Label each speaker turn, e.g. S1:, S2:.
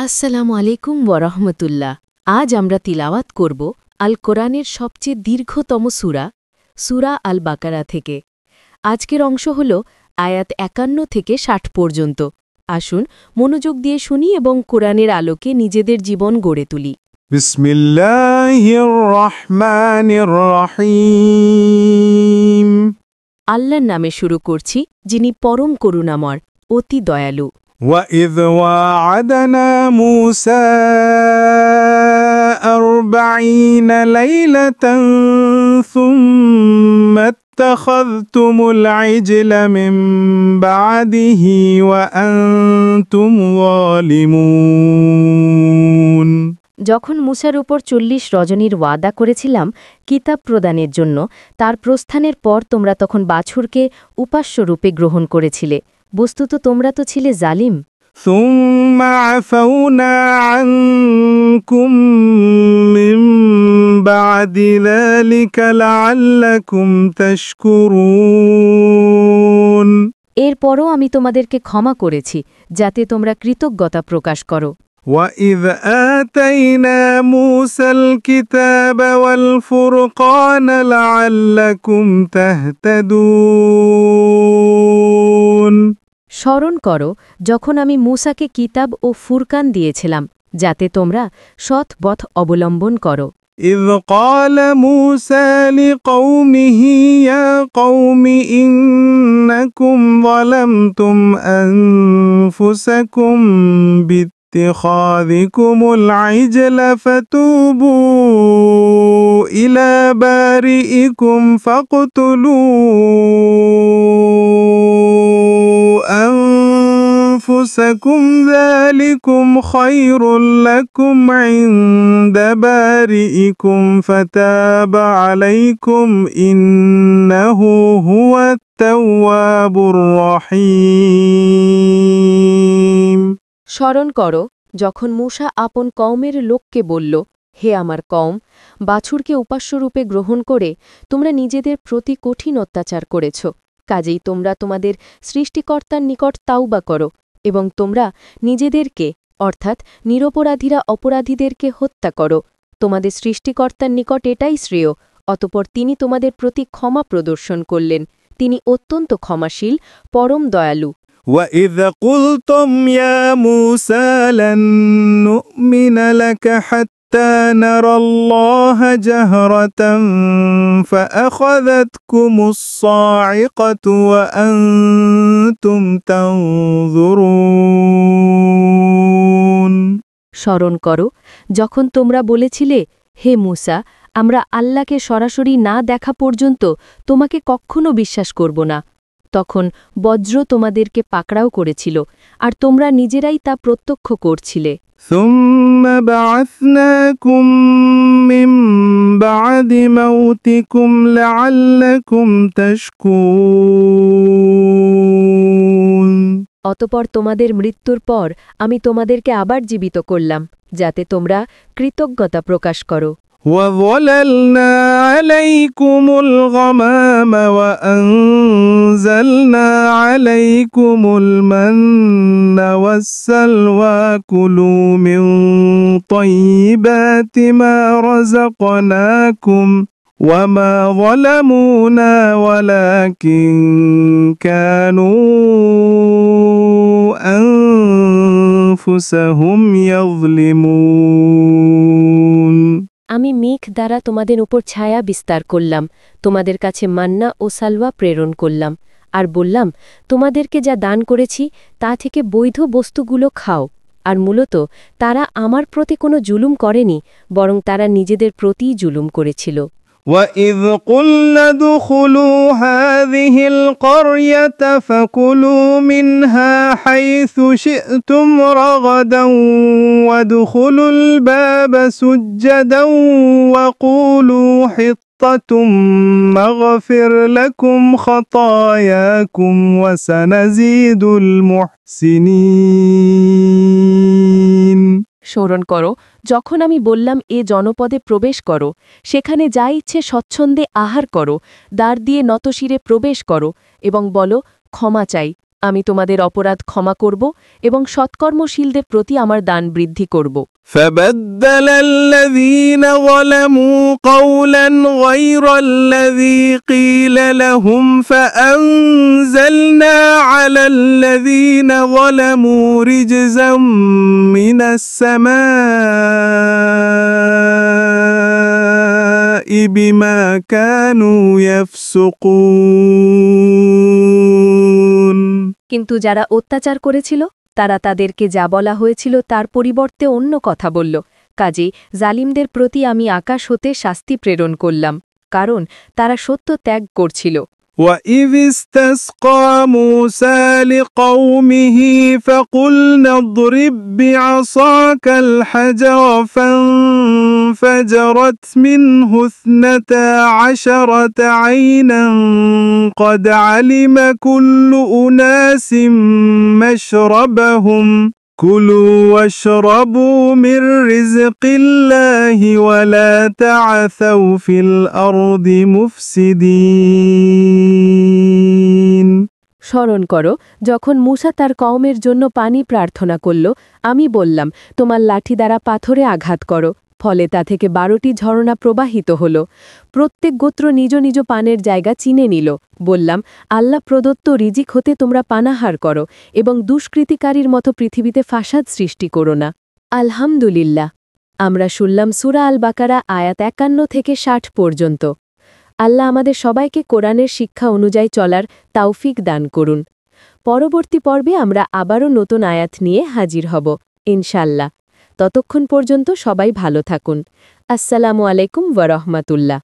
S1: আসসালামু আলাইকুম ওয়ারহমতুল্লাহ। আজ আমরা তিলাওয়াত করব আল কোরআনের সবচেয়ে দীর্ঘতম সূরা, সূরা আল বাকারা থেকে। আজকের অংশ হল আয়াত ৫১ থেকে ৬০ পর্যন্ত। আসুন মনোযোগ দিয়ে শুনি এবং কোরআনের আলোকে নিজেদের জীবন গড়ে তুলি।
S2: বিসমিল্লাহির রহমানির রহিম।
S1: আল্লাহর নামে শুরু করছি, যিনি পরম করুণাময়, অতি দয়ালু।
S2: وَإِذْ وَاعَدْنَا مُوسَىٰ 40 لَيْلَةً ثُمَّ اتَّخَذْتُمُ الْعِجْلَ مِن بَعْدِهِ وَأَنْتُمْ ظَالِمُونَ।
S1: যখন মুসার উপর ৪০ রজনীর ওয়াদা করেছিলাম কিতাব প্রদানের জন্য, তার প্রস্থানের পর তোমরা তখন বাছুরকে উপাস্যরূপে গ্রহণ করেছিলে। বস্তুত তোমরা তো ছিলে জালিম।
S2: ثُمَّ عَفَوْنَا عَنكُم مِّن بَعْدِ ذَلِكَ لَعَلَّكُمْ تَشْكُرُونَ।
S1: এরপরও আমি তোমাদেরকে ক্ষমা করেছি, যাতে তোমরা কৃতজ্ঞতা প্রকাশ করো।
S2: وَإِذْ آتَيْنَا مُوسَى الْكِتَابَ وَالْفُرْقَانَ لَعَلَّكُمْ تَهْتَدُونَ।
S1: স্মরণ করো যখন আমি মূসাকে কিতাব ও ফুরকান দিয়েছিলাম, যাতে তোমরা সৎ পথ অবলম্বন করো।
S2: إِذْ قَالَ مُوسَى لِقَوْمِهِ يَا قَوْمِ إِنَّكُمْ ظَلَمْتُمْ أَنفُسَكُمْ بِاتِّخَاذِكُمُ الْعِجْلَ فَتُوبُوا إِلَى بَارِئِكُمْ فَاقْتُلُوا أَنفُسَكُمْ ذَلِكُمْ خَيْرٌ لَكُمْ عِندَ بَارِئِكُمْ فَتَابَ عَلَيْكُمْ إِنَّهُ هُوَ التَّوَّابُ الرَّحِيمُ।
S1: স্মরণ করো যখন মূসা আপন কওমের লোককে বলল, হে আমার কওম, বাছুরকে উপাস্যরূপে গ্রহণ করে তোমরা নিজেদের প্রতি কঠিন অত্যাচার করেছ। কাজেই তোমরা তোমাদের সৃষ্টিকর্তার নিকট তাওবা করো এবং তোমরা নিজেদেরকে, অর্থাৎ নিরপরাধীরা অপরাধীদেরকে হত্যা করো। তোমাদের সৃষ্টিকর্তার নিকট এটাই শ্রেয়। অতঃপর তিনি তোমাদের প্রতি ক্ষমা প্রদর্শন করলেন। তিনি অত্যন্ত ক্ষমাশীল, পরম দয়ালু।
S2: وَإِذْ قُلْتُمْ يَا مُوسَىٰ لَن نُّؤْمِنَ لَكَ حَتَّىٰ نَرَى اللَّهَ جَهْرَةً فَأَخَذَتْكُمُ الصَّاعِقَةُ وَأَنتُمْ تَنظُرُونَ।
S1: স্মরণ করো যখন তোমরা বলেছিলে, হে মূসা, আমরা আল্লাহকে সরাসরি না দেখা পর্যন্ত তোমাকে কখনো বিশ্বাস করব না। তখন বজ্র তোমাদেরকে পাকড়াও করেছিল, আর তোমরা নিজেরাই তা প্রত্যক্ষ করছিলে।
S2: ثُمَّ بَعَثْنَاكُم مِّن بَعْدِ مَوْتِكُمْ لَعَلَّكُمْ تَشْكُرُونَ।
S1: অতঃপর তোমাদের মৃত্যুর পর আমি তোমাদেরকে আবার জীবিত করলাম, যাতে তোমরা কৃতজ্ঞতা প্রকাশ করো।
S2: وَظَلَلْنَا عَلَيْكُمُ الْغَمَامَ وَأَنزَلْنَا عَلَيْكُمُ الْمَنَّ وَالسَّلْوَىٰ كُلُوا مِن طَيِّبَاتِ مَا رَزَقْنَاكُمْ وَمَا ظَلَمُونَا وَلَٰكِن كَانُوا أَنفُسَهُمْ يَظْلِمُونَ।
S1: আমি মেঘ দ্বারা তোমাদের উপর ছায়া বিস্তার করলাম, তোমাদের কাছে মান্না ও সালওয়া প্রেরণ করলাম, আর বললাম, তোমাদেরকে যা দান করেছি তা থেকে বৈধ বস্তুগুলো খাও। আর মূলত তারা আমার প্রতি কোনো জুলুম করেনি, বরং তারা নিজেদের প্রতিই জুলুম করেছিল।
S2: وَإِذْ قُلْنَا ادْخُلُوا هَٰذِهِ الْقَرْيَةَ فَكُلُوا مِنْهَا حَيْثُ شِئْتُمْ رَغَدًا وَادْخُلُوا الْبَابَ سُجَّدًا وَقُولُوا حِطَّةٌ نَّغْفِرْ لَكُمْ خَطَايَاكُمْ وَسَنَزِيدُ الْمُحْسِنِينَ।
S1: স্মরণ করো যখন আমি বললাম, এ জনপদে প্রবেশ করো, সেখানে যা ইচ্ছে স্বচ্ছন্দে আহার করো, দ্বার দিয়ে নতশিরে প্রবেশ করো এবং বলো, ক্ষমা চাই, আমি তোমাদের অপরাধ ক্ষমা করব এবং সৎকর্মশীলদের প্রতি আমার দান বৃদ্ধি করব।
S2: فبدل الذين ظلموا قولا غير الذي قيل لهم فأنزلنا على الذين ظلموا رجزا من السماء بما كانوا يفسقون
S1: কিন্তু যারা অত্যাচার করেছিল তারা তাদেরকে যা বলা হয়েছিল তার পরিবর্তে অন্য কথা বলল। কাজেই জালিমদের প্রতি আমি আকাশ হতে শাস্তি প্রেরণ করলাম, কারণ তারা সত্য ত্যাগ করছিল।
S2: وَإِذِ اسْتَسْقَىٰ مُوسَىٰ لِقَوْمِهِ فَقُلْنَا اضْرِب بِّعَصَاكَ الْحَجَرَ فَانفَجَرَتْ مِنْهُ 12 عَيْنًا قَدْ عَلِمَ كُلُّ أُنَاسٍ مَّشْرَبَهُمْ كُلُوا وَاشْرَبُوا مِن رِّزْقِ اللَّهِ وَلَا تَعْثَوْا فِي الْأَرْضِ مُفْسِدِينَ
S1: স্মরণ করো, যখন মূসা তার কওমের জন্য পানি প্রার্থনা করল, আমি বললাম, তোমার লাঠি দ্বারা পাথরে আঘাত করো। ফলে তা থেকে 12টি ঝরনা প্রবাহিত হল। প্রত্যেক গোত্র নিজ নিজ পানের জায়গা চিনে নিল। বললাম, আল্লাহ প্রদত্ত রিজিক হতে তোমরা পানাহার করো এবং দুষ্কৃতিকারীর মতো পৃথিবীতে ফাসাদ সৃষ্টি করো না। আলহামদুলিল্লাহ। আমরা শুনলাম সূরা আল বাকারা আয়াত 51 থেকে 60 পর্যন্ত। আল্লাহ আমাদের সবাইকে কোরআনের শিক্ষা অনুযায়ী চলার তাওফিক দান করুন। পরবর্তী পর্বে আমরা আবারও নতুন আয়াত নিয়ে হাজির হব ইনশাল্লাহ। ততক্ষণ পর্যন্ত সবাই ভালো থাকুন। আসসালামু আলাইকুম ওয়া রাহমাতুল্লাহ।